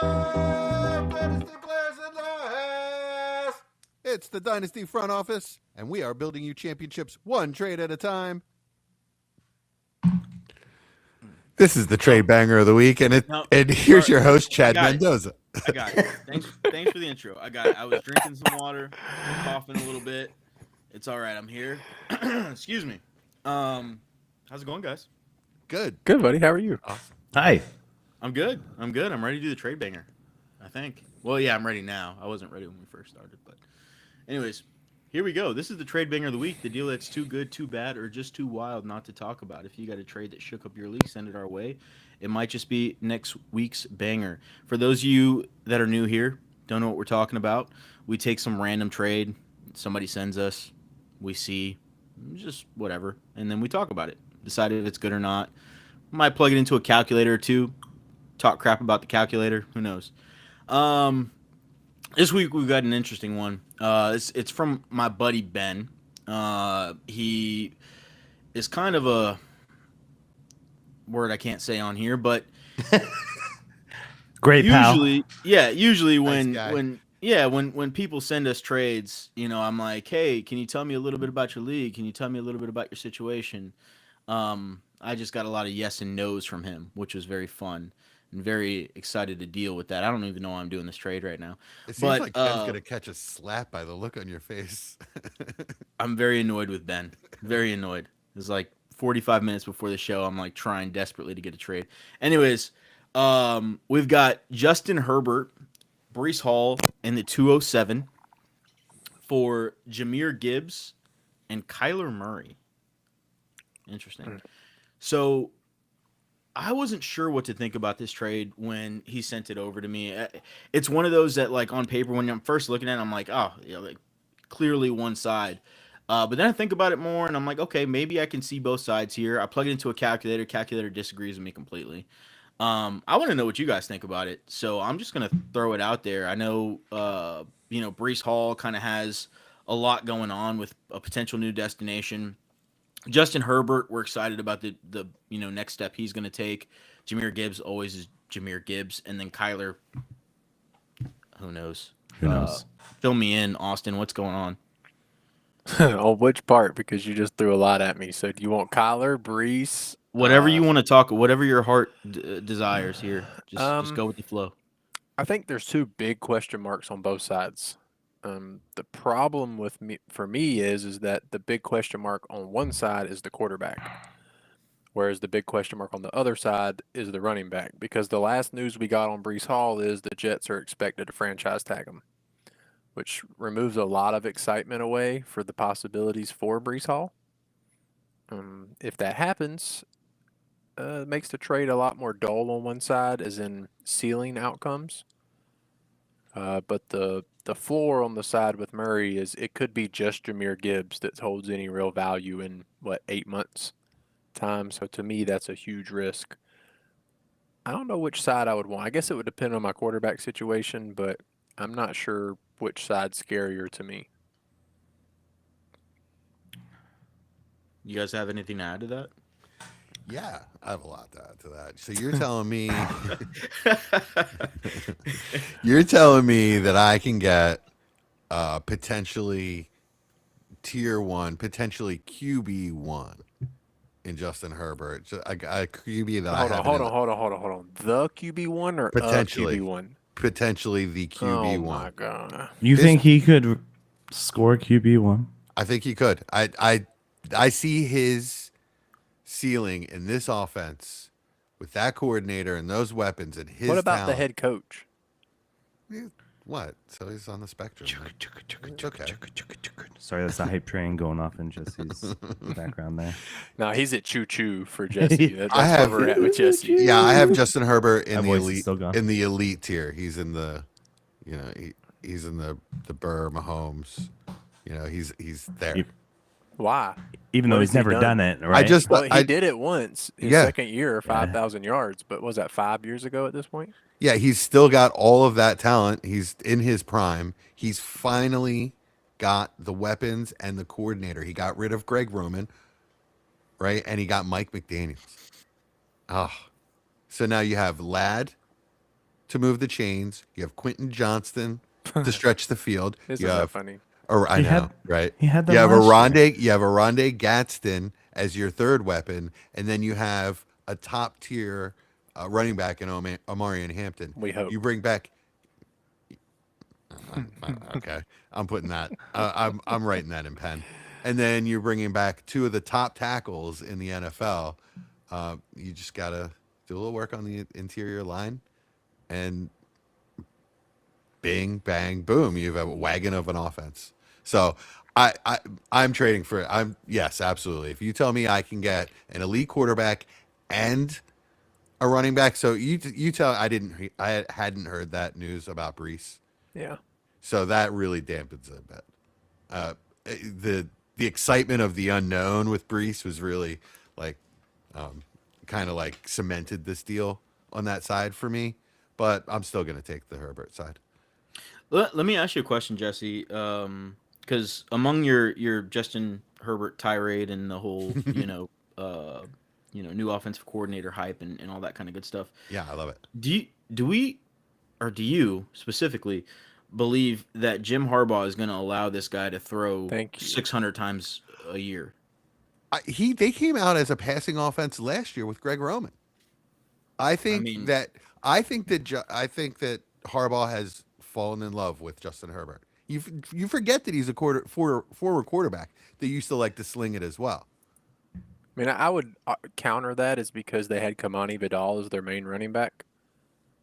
Dynasty players in the house. It's the Dynasty front office, and we are building you championships one trade at a time. This is the trade banger of the week, and here's your host, Chad Mendoza. I got it. Thanks for the intro. I got it. I was drinking some water, coughing a little bit. It's all right. I'm here. Excuse me. How's it going, guys? Good, buddy. How are you? Awesome. Hi. I'm good. I'm ready to do the trade banger, I think. Well, yeah, I'm ready now. I wasn't ready when we first started, but anyways, here we go. This is the trade banger of the week. The deal that's too good, too bad, or just too wild not to talk about. If you got a trade that shook up your league, send it our way. It might just be next week's banger. For those of you that are new here, don't know what we're talking about, we take some random trade, somebody sends us, we see, just whatever, and then we talk about it. Decide if it's good or not. Might plug it into a calculator or two, talk crap about the calculator, who knows. This week we've got an interesting one. It's from my buddy Ben. He is kind of a word I can't say on here, but great usually, pal. Yeah, usually Nice when people send us trades, you know, I'm like, hey, can you tell me a little bit about your league? Can you tell me a little bit about your situation? I just got a lot of yes and no's from him, which was very fun and very excited to deal with that. I don't even know why I'm doing this trade right now. It seems like Ben's going to catch a slap by the look on your face. I'm very annoyed with Ben. Very annoyed. It's like 45 minutes before the show. I'm like trying desperately to get a trade. Anyways, we've got Justin Herbert, Breece Hall, and the 207 for Jahmyr Gibbs and Kyler Murray. Interesting. So I wasn't sure what to think about this trade when he sent it over to me. It's one of those that, like, on paper, when I'm first looking at it, I'm like, oh, yeah, like, clearly one side. But then I think about it more, and I'm like, okay, maybe I can see both sides here. I plug it into a calculator. Calculator disagrees with me completely. I want to know what you guys think about it, so I'm just going to throw it out there. I know, Breece Hall kind of has a lot going on with a potential new destination. Justin Herbert, we're excited about the next step he's going to take. Jahmyr Gibbs always is Jahmyr Gibbs, and then Kyler. Who knows? Fill me in, Austin. What's going on? On which part? Because you just threw a lot at me. So do you want Kyler, Breece? Whatever you want to talk. Whatever your heart desires here. Just go with the flow. I think there's two big question marks on both sides. The problem for me is that the big question mark on one side is the quarterback, whereas the big question mark on the other side is the running back. Because the last news we got on Breece Hall is the Jets are expected to franchise tag him, which removes a lot of excitement away for the possibilities for Breece Hall. If that happens, it makes the trade a lot more dull on one side, as in ceiling outcomes. But the floor on the side with Murray is it could be just Jahmyr Gibbs that holds any real value in, 8 months time. So to me, that's a huge risk. I don't know which side I would want. I guess it would depend on my quarterback situation, but I'm not sure which side's scarier to me. You guys have anything to add to that? Yeah, I have a lot to add to that. So you're telling me that I can get potentially tier 1, potentially QB1 in Justin Herbert. A QB that hold on. The QB1 or potentially QB1? Potentially the QB1. Oh my god! You think he could score QB1? I think he could. I see his ceiling in this offense with that coordinator and those weapons and his What about talent. the head coach? What? So he's on the spectrum. It's okay. Sorry, that's the hype train going off in Jesse's background there. No, he's at choo choo for Jesse. That's I have where we're at with Jesse. Yeah, I have Justin Herbert in That the voice is elite still gone. in the elite tier. He's in the, he's in the Burr Mahomes. He's there. Why? Even though he's never done it, right? He did it once his second year, 5,000 yards. But was that 5 years ago at this point? Yeah, he's still got all of that talent. He's in his prime. He's finally got the weapons and the coordinator. He got rid of Greg Roman, right? And he got Mike McDaniels. Oh, so now you have Ladd, to move the chains. You have Quentin Johnston to stretch the field. Isn't You that have, funny? or I He know, had- right? he had them You have last year. You have a Rondé Gadsden as your third weapon, and then you have a top tier running back in Omarion Hampton. We hope. You bring back. Okay, I'm putting that. I'm writing that in pen. And then you're bringing back two of the top tackles in the NFL. You just gotta do a little work on the interior line, and bing, bang, boom, you have a wagon of an offense. So I'm trading for it. Yes, absolutely. If you tell me I can get an elite quarterback and a running back, so you tell I hadn't heard that news about Brees, Yeah. so that really dampens it a bit. The excitement of the unknown with Brees was really like kind of like cemented this deal on that side for me, but I'm still going to take the Herbert side. Let me ask you a question, Jesse. Because among your Justin Herbert tirade and the whole new offensive coordinator hype and all that kind of good stuff, Yeah, I love it. do you specifically believe that Jim Harbaugh is going to allow this guy to throw Thank you. 600 times a year? They came out as a passing offense last year with Greg Roman. I think mean- that Harbaugh has fallen in love with Justin Herbert. You forget that he's a forward quarterback that used to like to sling it as well. I mean, I would counter that is because they had Kamani Vidal as their main running back.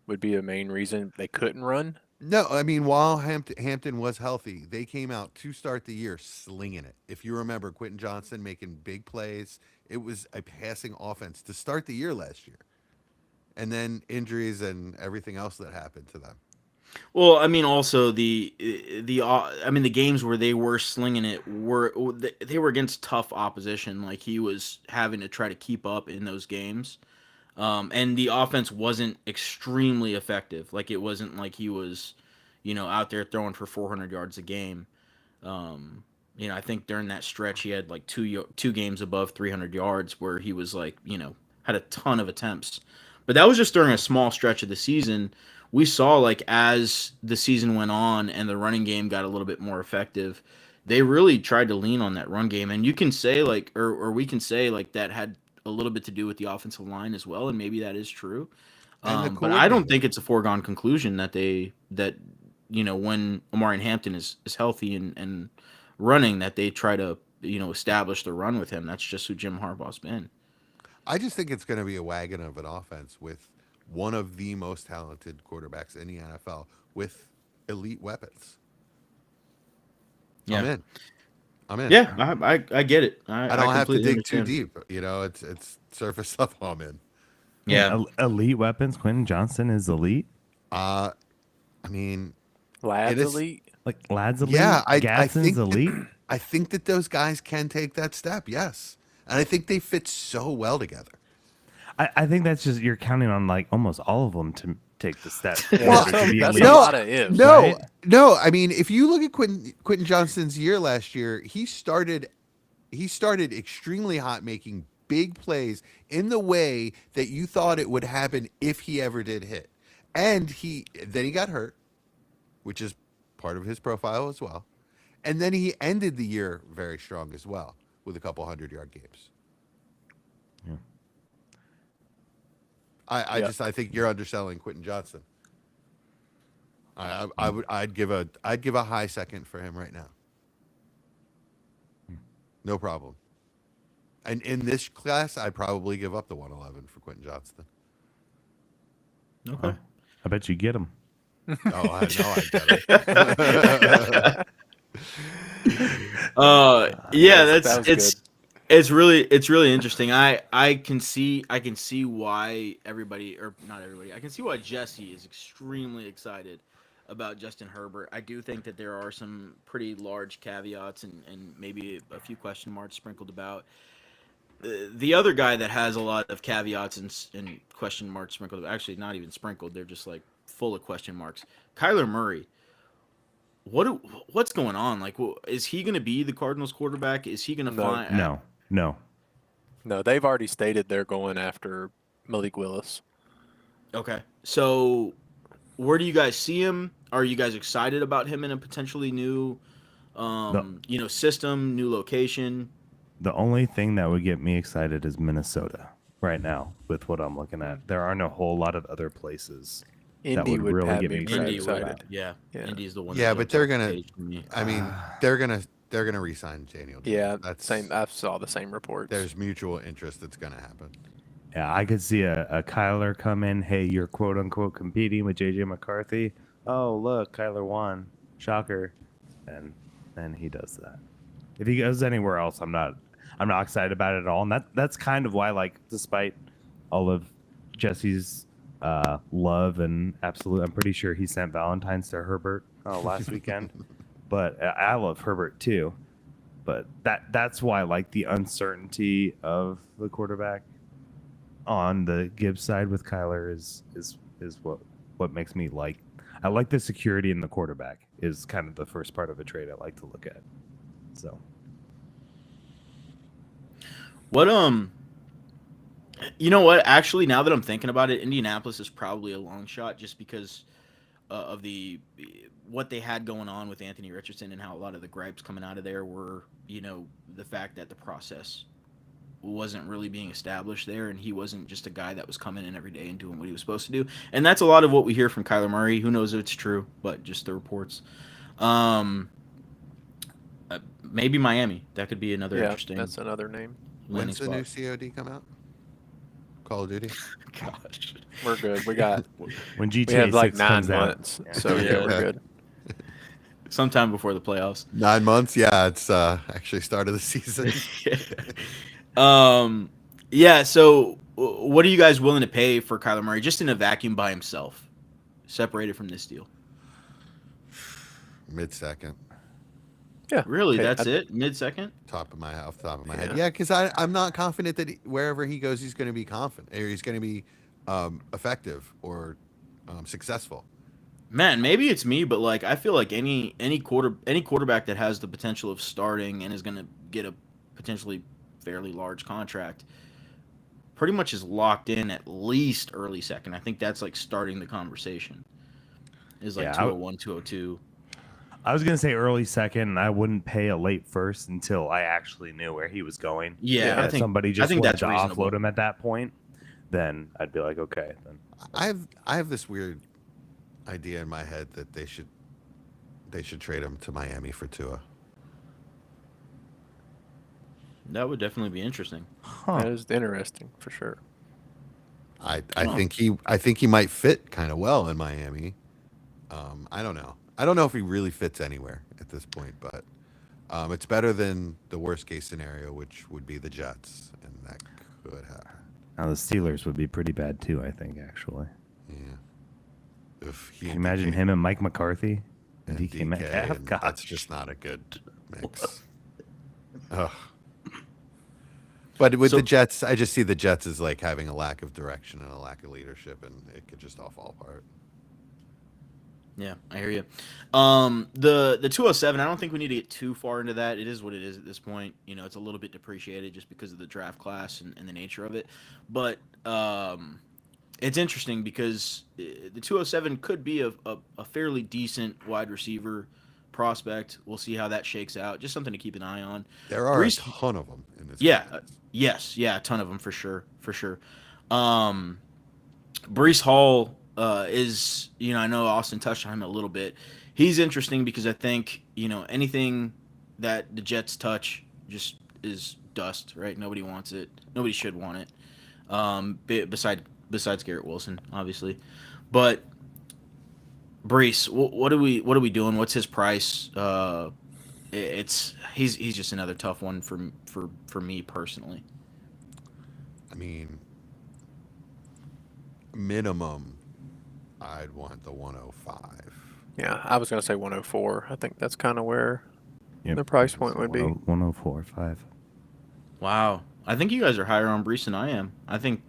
Would be a main reason they couldn't run. No, I mean, while Hampton was healthy, they came out to start the year slinging it. If you remember Quentin Johnston making big plays, it was a passing offense to start the year last year. And then injuries and everything else that happened to them. Well, I mean, also the games where they were slinging it they were against tough opposition. Like he was having to try to keep up in those games, and the offense wasn't extremely effective. Like it wasn't like he was, out there throwing for 400 yards a game. I think during that stretch he had like two games above 300 yards where he was like, had a ton of attempts. But that was just during a small stretch of the season. We saw like as the season went on and the running game got a little bit more effective, they really tried to lean on that run game. And you can say like, or we can say like that had a little bit to do with the offensive line as well, and maybe that is true. And the But I don't coordinator. think it's a foregone conclusion that when Omarion Hampton is healthy and running, that they try to establish the run with him. That's just who Jim Harbaugh's been. I just think it's going to be a wagon of an offense with one of the most talented quarterbacks in the NFL with elite weapons. Yeah. I'm in. Yeah, I get it. I don't have to completely dig too understand. deep. It's surface level I'm in. Yeah. Elite weapons. Quentin Johnston is elite. I mean, Lads It is- elite. Like lads elite. yeah, I Gadsden's think elite. I think that those guys can take that step. Yes, and I think they fit so well together. I think that's just you're counting on like almost all of them to take the step. in Well, order to be that's elite. a lot of ifs. No, right? no. I mean, if you look at Quentin Johnston's year last year, he started extremely hot, making big plays in the way that you thought it would happen if he ever did hit. And then he got hurt, which is part of his profile as well. And then he ended the year very strong as well with a couple 100-yard games. Yeah. I think you're underselling Quentin Johnston. I'd give a high second for him right now. No problem. And in this class, I'd probably give up the 111 for Quentin Johnston. Okay. I bet you get him. Oh, I know I get it. Yeah, That was it's really interesting. I can see why everybody, or not everybody, I can see why Jesse is extremely excited about Justin Herbert. I do think that there are some pretty large caveats and maybe a few question marks sprinkled about. The other guy that has a lot of caveats and question marks sprinkled, actually not even sprinkled, they're just like full of question marks. Kyler Murray. What's going on? Like, is he going to be the Cardinals quarterback? Is he going to find? No. No, they've already stated they're going after Malik Willis. Okay, so where do you guys see him? Are you guys excited about him in a potentially new, The system, new location? the only thing that would get me excited is Minnesota right now with what I'm looking at. There aren't a whole lot of other places that Indy would really have get me me pretty Indy excited. would, excited. yeah. Yeah. Indy's the one. Yeah, that but jumps they're off the gonna. page for me. I mean, they're gonna re-sign Daniel Jones. Yeah, That's same. I saw the same reports. There's mutual interest that's gonna happen. Yeah, I could see a Kyler come in. Hey, you're quote unquote competing with JJ McCarthy. Oh, look, Kyler won. Shocker. And then he does that. If he goes anywhere else, I'm not excited about it at all. And that's kind of why, like, despite all of Jesse's love and absolute, I'm pretty sure he sent Valentine's to Herbert last weekend. But I love Herbert too. But that's why, like, the uncertainty of the quarterback on the Gibbs side with Kyler is what makes me like. I like the security in the quarterback is kind of the first part of a trade I like to look at. So What you know what? Actually, now that I'm thinking about it, Indianapolis is probably a long shot just because of what they had going on with Anthony Richardson and how a lot of the gripes coming out of there were, the fact that the process wasn't really being established there, and he wasn't just a guy that was coming in every day and doing what he was supposed to do. And that's a lot of what we hear from Kyler Murray. Who knows if it's true, but just the reports. Maybe Miami. That could be another interesting. That's another name. When's the spot. new COD come out? Call of Duty. Gosh. We're good. We got. when We GTA have like 6 9 comes out, months, yeah. so yeah, we're good. Sometime before the playoffs. 9 months. Yeah, it's actually start of the season. Yeah. So, what are you guys willing to pay for Kyler Murray just in a vacuum by himself, separated from this deal? Mid-second. Yeah. Really? Hey, That's it? Mid-second? Off the top of my head. Yeah. Yeah, because I'm not confident that wherever he goes, he's going to be confident or he's going to be effective or successful. Man, maybe it's me, but like I feel like any quarterback that has the potential of starting and is going to get a potentially fairly large contract pretty much is locked in at least early second. I think that's like starting the conversation. Is like Yeah, 201, 202. I was gonna say early second, and I wouldn't pay a late first until I actually knew where he was going. Yeah, I If think somebody just think wanted that's to reasonable. offload him at that point, then I'd be like, okay, then. I have this weird idea in my head that they should trade him to Miami for Tua. That would definitely be interesting. That is interesting for sure. I think he might fit kind of well in Miami. I don't know. I don't know if he really fits anywhere at this point, but it's better than the worst case scenario, which would be the Jets, and that could happen. Now the Steelers would be pretty bad too, I think, actually. Yeah. If he Can you imagine him and Mike McCarthy? and DK DK, Metcalf? and God. that's just not a good mix. Ugh. But with So- the Jets, I just see the Jets as like having a lack of direction and a lack of leadership, and it could just all fall apart. Yeah, I hear you. The 207, I don't think we need to get too far into that. It is what it is at this point. It's a little bit depreciated just because of the draft class and the nature of it. But it's interesting because the 207 could be a fairly decent wide receiver prospect. We'll see how that shakes out. Just something to keep an eye on. There are Brees- a ton of them in this. Yeah. class. Yes. Yeah. A ton of them for sure. Brees Hall is, I know Austin touched on him a little bit. He's interesting because I think, anything that the Jets touch just is dust, right? Nobody wants it. Nobody should want it. Besides Garrett Wilson, obviously. But Brees, what are we doing? What's his price? He's just another tough one for me personally. I mean, minimum, I'd want the 105. Yeah, I was gonna say 104. I think that's kind of where Yep. the price point would be. 104.5. Wow, I think you guys are higher on Brees than I am. I think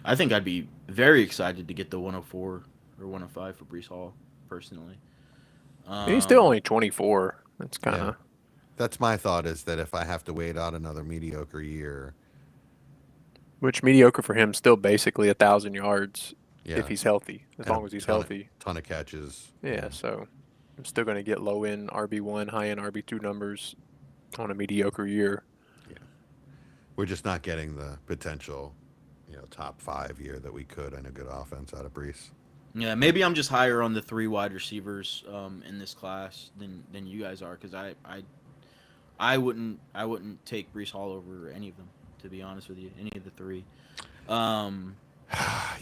I'd be very excited to get the 104 or 105 for Brees Hall personally. He's still only 24. That's kind of. That's my thought, is that if I have to wait out another mediocre year, Which mediocre for him, still basically 1,000 yards Yeah. if he's healthy. As And long as he's healthy. ton of catches. Yeah, so I'm still going to get low end RB1, high end RB2 numbers on a mediocre year. Yeah. We're just not getting the potential, top 5 year that we could in a good offense out of Brees. Yeah, maybe I'm just higher on the 3 wide receivers in this class than you guys are, because I wouldn't take Brees Hall over any of them, to be honest with you, any of the 3.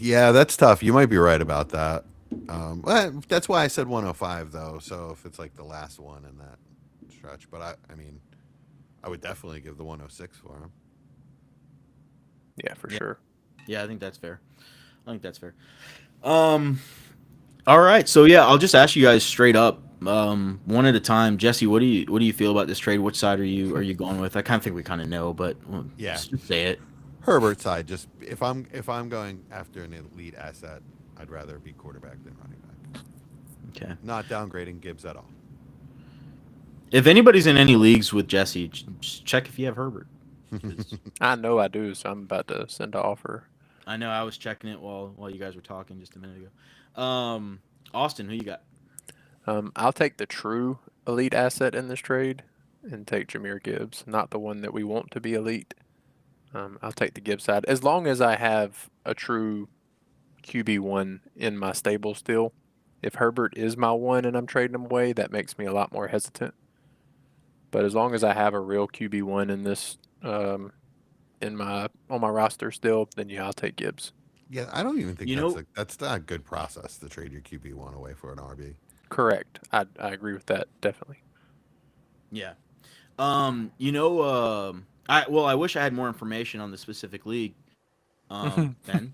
Yeah, that's tough. You might be right about that. Well, that's why I said 105 though. So if it's like the last one in that stretch, but I mean, I would definitely give the 106 for him. Yeah, for sure. Yeah, I think that's fair. All right, so yeah, I'll just ask you guys straight up, one at a time. Jesse, what do you feel about this trade? Which side are you going with? I kind of think we kind of know, but Yeah. just say it. Herbert side, just if I'm going after an elite asset, I'd rather be quarterback than running back. Okay. Not downgrading Gibbs at all. If anybody's in any leagues with Jesse, just check if you have Herbert. 'Cause I know I do, so I'm about to send an offer. I know I was checking it while you guys were talking just a minute ago. Austin, who you got? I'll take the true elite asset in this trade and take Jahmyr Gibbs, not the one that we want to be elite. I'll take the Gibbs side. As long as I have a true QB1 in my stable still. If Herbert is my one and I'm trading him away, that makes me a lot more hesitant. But as long as I have a real QB1 in this on my roster still, then yeah, I'll take Gibbs. Yeah, I don't even think that's not a good process to trade your QB1 away for an RB. Correct. I agree with that, definitely. Yeah. I wish I had more information on the specific league, Ben.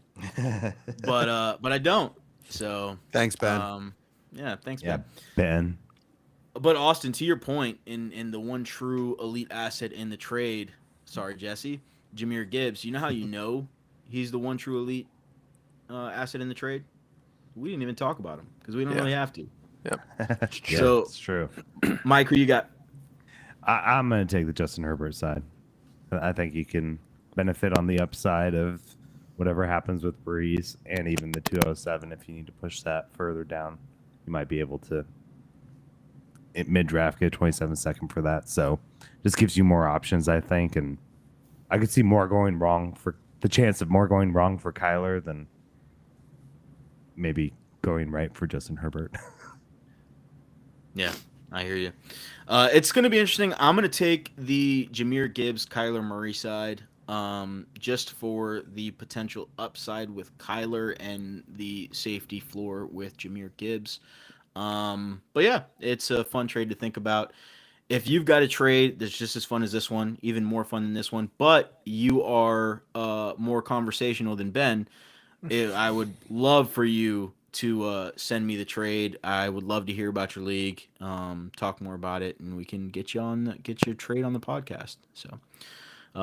but I don't. So thanks, Ben. Yeah, thanks, Yeah, Ben. Ben. But Austin, to your point, in the one true elite asset in the trade, sorry, Jesse, Jahmyr Gibbs. You know how you know he's the one true elite asset in the trade? We didn't even talk about him because we don't really have to. Yep. So it's true. Mike, who you got? I'm going to take the Justin Herbert side. I think you can benefit on the upside of whatever happens with Breeze and even the 207. If you need to push that further down, you might be able to mid-draft get a 27-second for that. So just gives you more options, I think. And I could see more going wrong for the chance of more going wrong for Kyler than maybe going right for Justin Herbert. Yeah, I hear you. It's going to be interesting. I'm going to take the Jahmyr Gibbs, Kyler Murray side, just for the potential upside with Kyler and the safety floor with Jahmyr Gibbs. But yeah, it's a fun trade to think about. If you've got a trade that's just as fun as this one, even more fun than this one, but you are more conversational than Ben, I would love for you to send me the trade. I would love to hear about your league, talk more about it, and we can get your trade on the podcast. So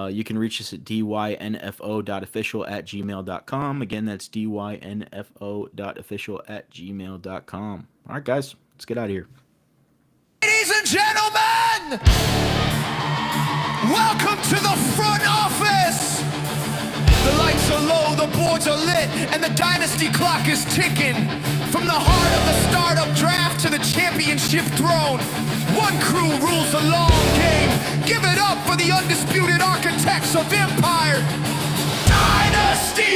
you can reach us at dynfo.official@gmail.com. Again, that's dynfo.official@gmail.com. All right, guys, let's get out of here. Ladies and gentlemen, welcome to the front office. The lights are low, the boards are lit, and the dynasty clock is ticking. From the heart of the startup draft to the championship throne, one crew rules the long game. Give it up for the undisputed architects of empire, Dynasty